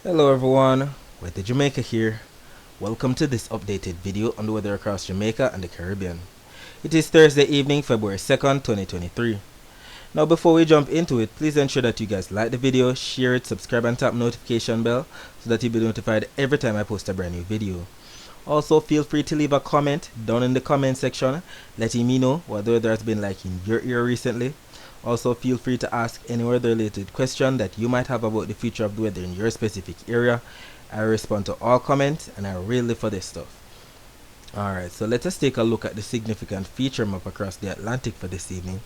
Hello everyone, Weather Jamaica here. Welcome to this updated video on the weather across Jamaica and the Caribbean. It is Thursday evening, February 2nd, 2023. Now before we jump into it, please ensure that you guys like the video, share it, subscribe and tap notification bell so that you'll be notified every time I post a brand new video. Also feel free to leave a comment down in the comment section letting me know what the weather has been like in your area recently. Also feel free to ask any weather related question that you might have about the future of the weather in your specific area. I respond to all comments and I really live for this stuff. Alright, so let us take a look at the significant feature map across the Atlantic for this evening.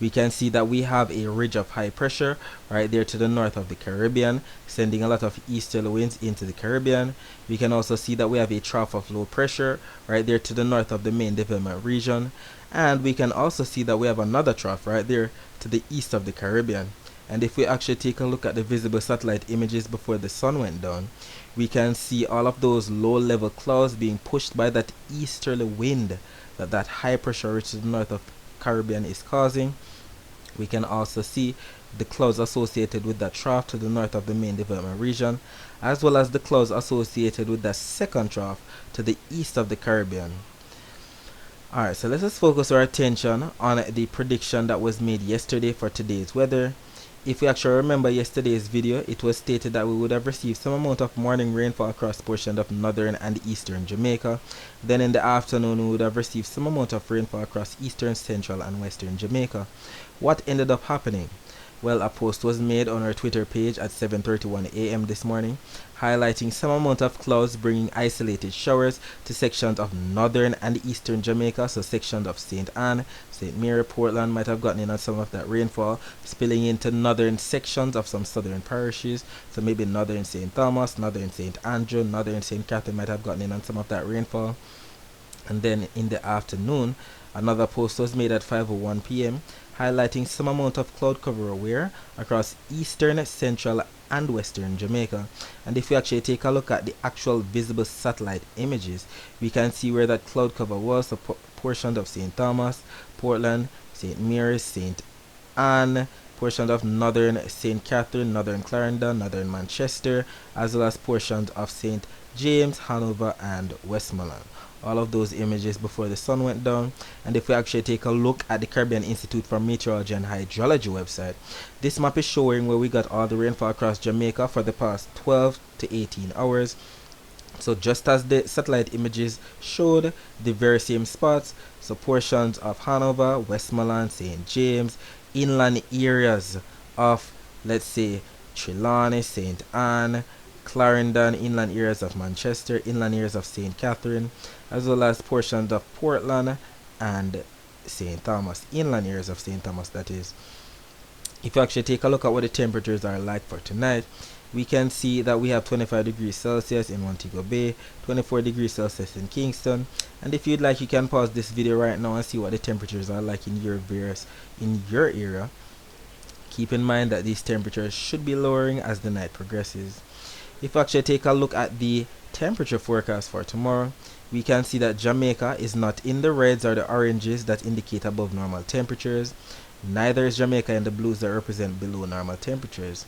We can see that we have a ridge of high pressure right there to the north of the Caribbean, sending a lot of easterly winds into the Caribbean. We can also see that we have a trough of low pressure right there to the north of the main development region. And we can also see that we have another trough right there to the east of the Caribbean. And if we actually take a look at the visible satellite images before the sun went down, we can see all of those low level clouds being pushed by that easterly wind that high pressure ridge to the north of Caribbean is causing. We can also see the clouds associated with that trough to the north of the main development region, as well as the clouds associated with that second trough to the east of the Caribbean. Alright, so let us focus our attention on the prediction that was made yesterday for today's weather. If we actually remember yesterday's video, it was stated that we would have received some amount of morning rainfall across portions of northern and eastern Jamaica. Then in the afternoon, we would have received some amount of rainfall across eastern, central and western Jamaica. What ended up happening? Well, a post was made on our Twitter page at 7:31 a.m. this morning, highlighting some amount of clouds bringing isolated showers to sections of northern and eastern Jamaica. So sections of St. Anne, St. Mary, Portland might have gotten in on some of that rainfall, spilling into northern sections of some southern parishes. So maybe northern St. Thomas, northern St. Andrew, northern St. Catherine might have gotten in on some of that rainfall. And then in the afternoon, another post was made at 5:01 p.m. highlighting some amount of cloud cover aware across eastern, central and western Jamaica. And if we actually take a look at the actual visible satellite images, we can see where that cloud cover was. So portions of St. Thomas, Portland, St. Mary's, St. Anne, portions of northern St. Catherine, northern Clarendon, northern Manchester, as well as portions of St. James, Hanover and Westmoreland. All of those images before the sun went down. And if we actually take a look at the Caribbean Institute for Meteorology and Hydrology website, this map is showing where we got all the rainfall across Jamaica for the past 12 to 18 hours. So just as the satellite images showed, the very same spots, so portions of Hanover, Westmoreland, St. James, inland areas of, let's say, Trelawney, St. Anne, Clarendon, inland areas of Manchester, inland areas of St. Catherine, as well as portions of Portland and St. Thomas, inland areas of St. Thomas that is. If you actually take a look at what the temperatures are like for tonight, we can see that we have 25 degrees Celsius in Montego Bay, 24 degrees Celsius in Kingston, and if you'd like you can pause this video right now and see what the temperatures are like in your area. Keep in mind that these temperatures should be lowering as the night progresses. If we actually take a look at the temperature forecast for tomorrow, we can see that Jamaica is not in the reds or the oranges that indicate above normal temperatures. Neither is Jamaica in the blues that represent below normal temperatures.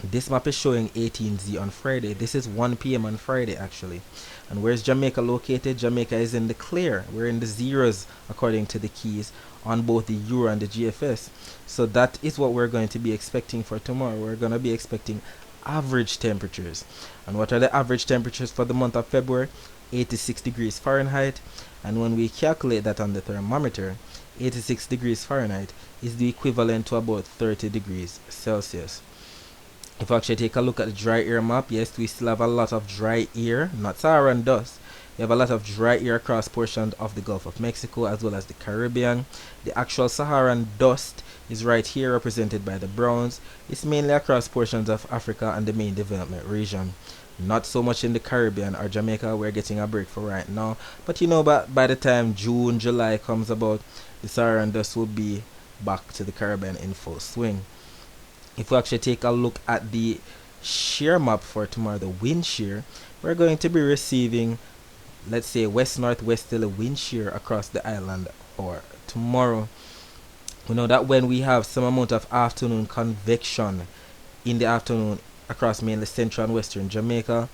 This map is showing 18Z on Friday. This is 1 p.m. on Friday actually. And where's Jamaica located? Jamaica is in the clear. We're in the zeros according to the keys on both the Euro and the GFS. So that is what we're going to be expecting for tomorrow. We're going to be expecting average temperatures. And what are the average temperatures for the month of February? 86 degrees Fahrenheit. And when we calculate that on the thermometer, 86 degrees Fahrenheit is the equivalent to about 30 degrees Celsius. If we actually take a look at the dry air map, yes, we still have a lot of dry air, not Saharan dust. We have a lot of dry air across portions of the Gulf of Mexico as well as the Caribbean. The actual Saharan dust is right here represented by the browns. It's mainly across portions of Africa and the main development region. Not so much in the Caribbean or Jamaica. We're getting a break for right now. But you know, by the time June, July comes about, the Saharan dust will be back to the Caribbean in full swing. If we actually take a look at the shear map for tomorrow, the wind shear, we're going to be receiving, let's say, west-northwesterly wind shear across the island for tomorrow. We know that when we have some amount of afternoon convection in the afternoon across mainly central and western Jamaica.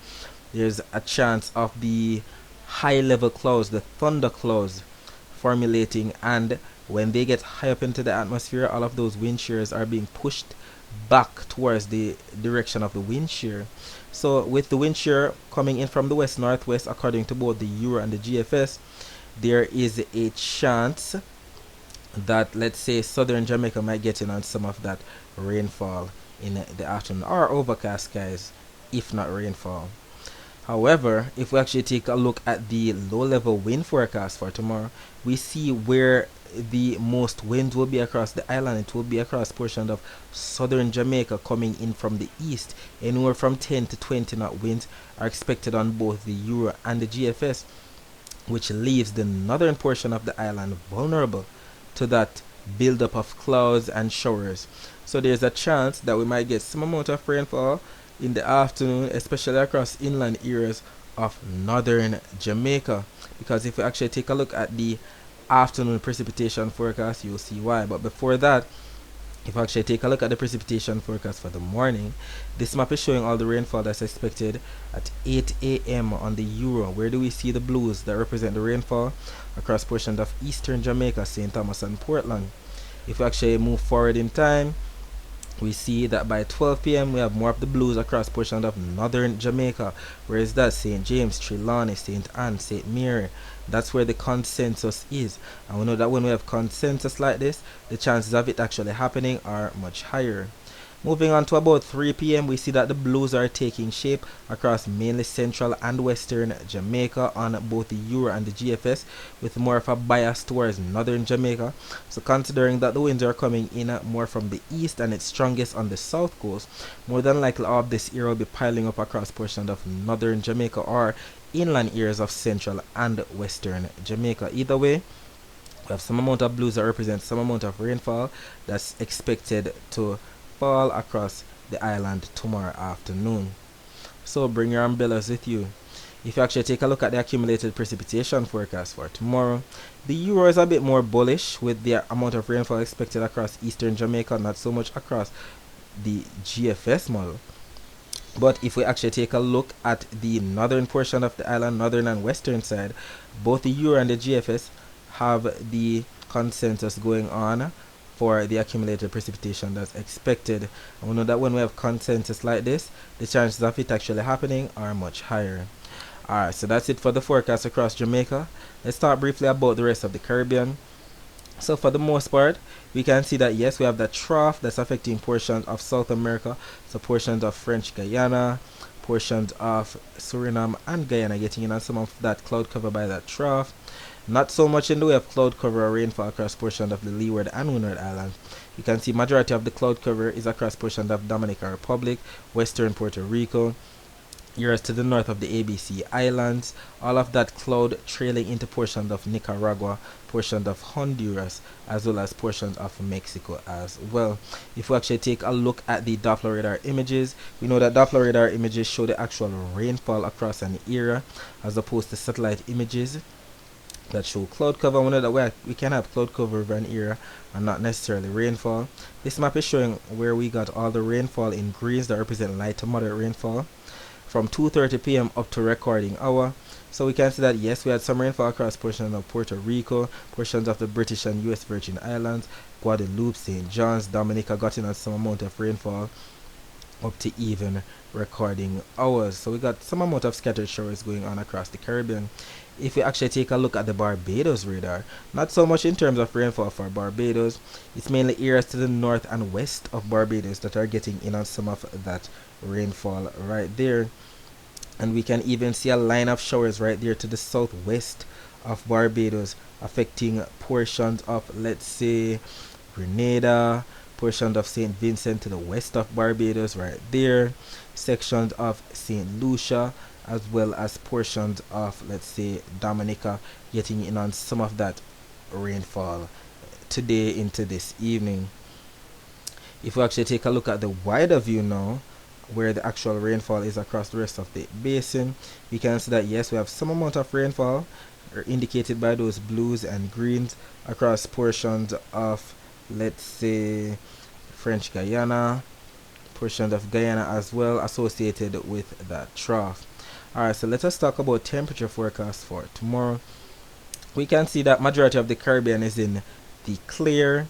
There's a chance of the high level clouds, the thunder clouds, formulating, and when they get high up into the atmosphere, all of those wind shears are being pushed back towards the direction of the wind shear. So with the wind shear coming in from the west northwest, according to both the Euro and the GFS, there is a chance that, let's say, southern Jamaica might get in on some of that rainfall in the afternoon, or overcast skies if not rainfall. However, if we actually take a look at the low level wind forecast for tomorrow, we see where the most winds will be across the island. It will be across portions of southern Jamaica coming in from the east. Anywhere from 10 to 20 knot winds are expected on both the Euro and the GFS, which leaves the northern portion of the island vulnerable to that buildup of clouds and showers. So there's a chance that we might get some amount of rainfall in the afternoon, especially across inland areas of northern Jamaica. Because if we actually take a look at the afternoon precipitation forecast, you'll see why. But before that, if we actually take a look at the precipitation forecast for the morning, this map is showing all the rainfall that's expected at 8 a.m. on the Euro. Where do we see the blues that represent the rainfall? Across portions of eastern Jamaica, St. Thomas and Portland. If we actually move forward in time, we see that by 12 p.m. we have more of the blues across portions of northern Jamaica. Where is that? St. James, Trelawney, St. Anne, St. Mary. That's where the consensus is. And we know that when we have consensus like this, the chances of it actually happening are much higher. Moving on to about 3 p.m., we see that the blues are taking shape across mainly central and western Jamaica on both the Euro and the GFS, with more of a bias towards northern Jamaica. So considering that the winds are coming in more from the east and it's strongest on the south coast, more than likely all of this area will be piling up across portions of northern Jamaica or inland areas of central and western Jamaica. Either way, we have some amount of blues that represent some amount of rainfall that's expected to fall across the island tomorrow afternoon. So bring your umbrellas with you. If you actually take a look at the accumulated precipitation forecast for tomorrow, the Euro is a bit more bullish with the amount of rainfall expected across eastern Jamaica, not so much across the GFS model. But if we actually take a look at the northern portion of the island, northern and western side, both the Euro and the GFS have the consensus going on for the accumulated precipitation that's expected. And we know that when we have consensus like this, the chances of it actually happening are much higher. Alright, so that's it for the forecast across Jamaica. Let's talk briefly about the rest of the Caribbean. So for the most part, we can see that yes, we have that trough that's affecting portions of South America, so portions of French Guyana, portions of Suriname and Guyana getting in on some of that cloud cover by that trough. Not so much in the way of cloud cover or rainfall across portions of the Leeward and Windward Islands. You can see majority of the cloud cover is across portions of Dominican Republic, western Puerto Rico, areas to the north of the ABC Islands, all of that cloud trailing into portions of Nicaragua, portions of Honduras, as well as portions of Mexico as well. If we actually take a look at the Doppler radar images, we know that Doppler radar images show the actual rainfall across an area as opposed to satellite images that show cloud cover. We know that we can have cloud cover over an area and not necessarily rainfall. This map is showing where we got all the rainfall in greens that represent light to moderate rainfall from 2:30 p.m. up to recording hour. So we can see that yes, we had some rainfall across portions of Puerto Rico, portions of the British and US Virgin Islands, Guadeloupe, St. John's, Dominica got in on some amount of rainfall up to even recording hours. So we got some amount of scattered showers going on across the Caribbean. If we actually take a look at the Barbados radar, not so much in terms of rainfall for Barbados, it's mainly areas to the north and west of Barbados that are getting in on some of that rainfall right there. And we can even see a line of showers right there to the southwest of Barbados, affecting portions of, let's say, Grenada, portions of St. Vincent to the west of Barbados right there, sections of St. Lucia, as well as portions of, let's say, Dominica getting in on some of that rainfall today into this evening. If we actually take a look at the wider view now, where the actual rainfall is across the rest of the basin, we can see that yes, we have some amount of rainfall indicated by those blues and greens across portions of, let's say, French Guyana, portions of Guyana as well associated with that trough. Alright, so let us talk about temperature forecast for tomorrow. We can see that majority of the Caribbean is in the clear,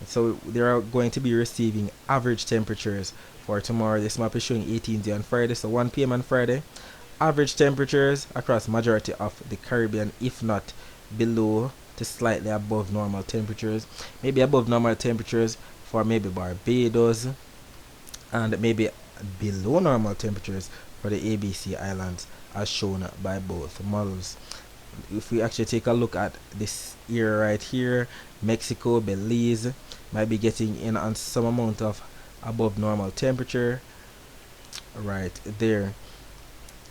so they are going to be receiving average temperatures for tomorrow. This map is showing 18th on Friday, so 1 p.m. on Friday. Average temperatures across majority of the Caribbean, if not below to slightly above normal temperatures. Maybe above normal temperatures for maybe Barbados, and maybe below normal temperatures for the ABC Islands, as shown by both models. If we actually take a look at this area right here, Mexico, Belize might be getting in on some amount of above normal temperature right there.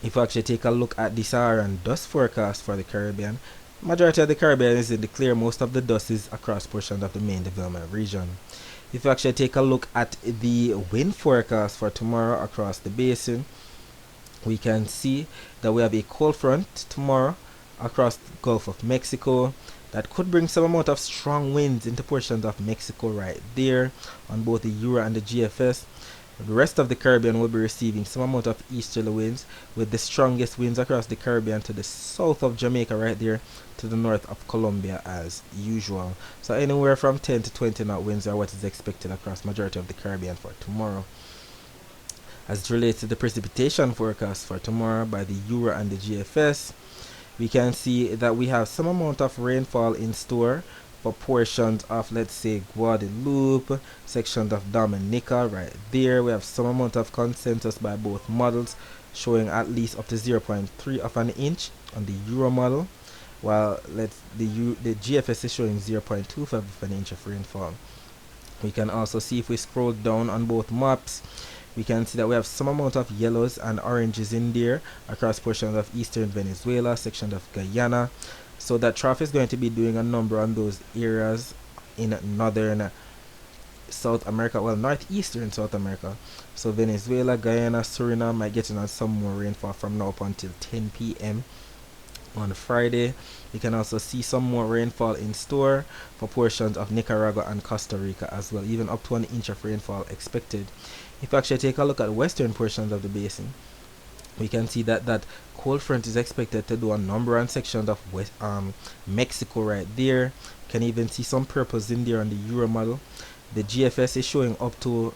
If we actually take a look at the Saharan dust forecast for the Caribbean, majority of the Caribbean is in the clear. Most of the dust is across portions of the main development region. If we actually take a look at the wind forecast for tomorrow across the basin, we can see that we have a cold front tomorrow across the Gulf of Mexico that could bring some amount of strong winds into portions of Mexico right there on both the Euro and the GFS. The rest of the Caribbean will be receiving some amount of easterly winds, with the strongest winds across the Caribbean to the south of Jamaica right there to the north of Colombia as usual. So anywhere from 10 to 20 knot winds are what is expected across majority of the Caribbean for tomorrow. As it relates to the precipitation forecast for tomorrow by the Euro and the GFS, we can see that we have some amount of rainfall in store for portions of, let's say, Guadeloupe, sections of Dominica right there. We have some amount of consensus by both models showing at least up to 0.3 of an inch on the Euro model, while the GFS is showing 0.25 of an inch of rainfall. We can also see, if we scroll down on both maps, we can see that we have some amount of yellows and oranges in there across portions of eastern Venezuela, sections of Guyana. So that trough is going to be doing a number on those areas in northern South America, well, northeastern South America. So Venezuela, Guyana, Suriname might get in on some more rainfall from now up until 10 p.m. on Friday. We can also see some more rainfall in store for portions of Nicaragua and Costa Rica as well, even up to 1 inch of rainfall expected. If we actually take a look at western portions of the basin, we can see that that cold front is expected to do a number on sections of Mexico right there. Can even see some purples in there on the Euro model. The GFS is showing up to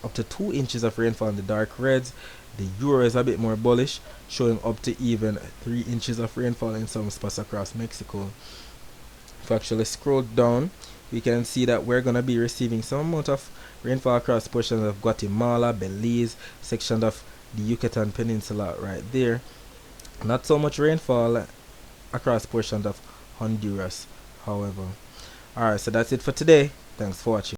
2 inches of rainfall in the dark reds. The Euro is a bit more bullish, showing up to even 3 inches of rainfall in some spots across Mexico. If we actually scroll down, we can see that we're going to be receiving some amount of rainfall across portions of Guatemala, Belize, sections of the Yucatan Peninsula right there. Not so much rainfall across portions of Honduras, however. Alright, so that's it for today. Thanks for watching.